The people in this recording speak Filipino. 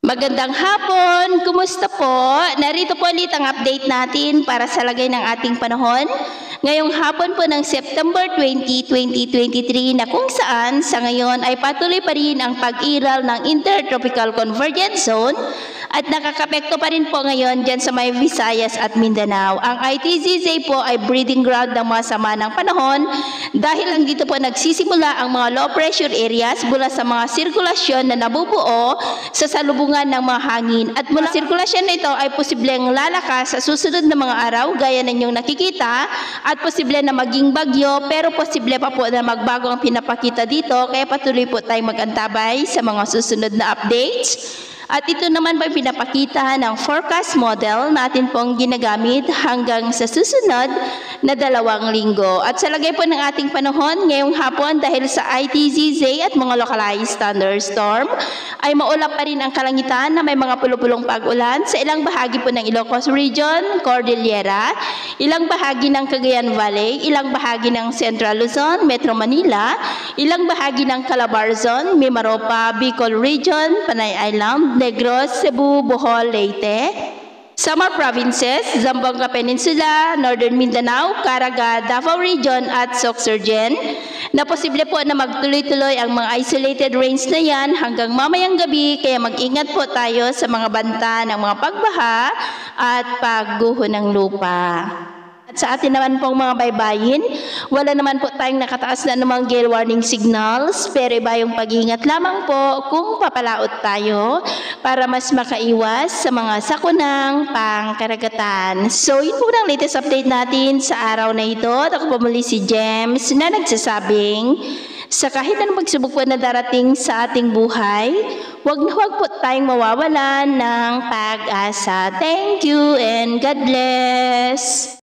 Magandang hapon! Kumusta po? Narito po ulit ang update natin para sa lagay ng ating panahon. Ngayong hapon po ng September 20, 2023 na kung saan sa ngayon ay patuloy pa rin ang pag-iral ng Intertropical Convergence Zone at nakakapekto pa rin po ngayon dyan sa may Visayas at Mindanao. Ang ITZZ po ay breeding ground ng mga sama ng panahon dahil lang dito po nagsisimula ang mga low pressure areas mula sa mga sirkulasyon na nabubuo sa salubungan ng mga hangin at mula sirkulasyon na ito ay posibleng lalakas sa susunod na mga araw gaya ng inyong nakikita at posible na maging bagyo pero posible pa po na magbago ang pinapakita dito kaya patuloy po tayong mag-antabay sa mga susunod na updates. At ito naman ba pinapakita ng forecast model natin pong ginagamit hanggang sa susunod na 2 linggo. At sa lagay po ng ating panahon ngayong hapon dahil sa ITZZ at mga localized thunderstorm ay maulap pa rin ang kalangitan na may mga pulupulong pag-ulan sa ilang bahagi po ng Ilocos Region, Cordillera, ilang bahagi ng Cagayan Valley, ilang bahagi ng Central Luzon, Metro Manila, ilang bahagi ng Calabarzon, Mimaropa, Bicol Region, Panay Island, Negros, Cebu, Bohol, Leyte, Samar Provinces, Zamboanga Peninsula, Northern Mindanao, Caraga, Davao Region at Sorsogon na posible po na magtuloy-tuloy ang mga isolated rains na yan hanggang mamayang gabi kaya mag-ingat po tayo sa mga banta ng mga pagbaha at pagguho ng lupa. At sa atin naman pong mga baybayin, wala naman po tayong nakataas na anumang gale warning signals, pero iba yung pag-iingat lamang po kung papalaot tayo para mas makaiwas sa mga sakunang pangkaragatan. So, yun po ang latest update natin sa araw na ito. Ako po muli si James na nagsasabing, sa kahit anong pagsubok po na darating sa ating buhay, huwag po tayong mawawalan ng pag-asa. Thank you and God bless!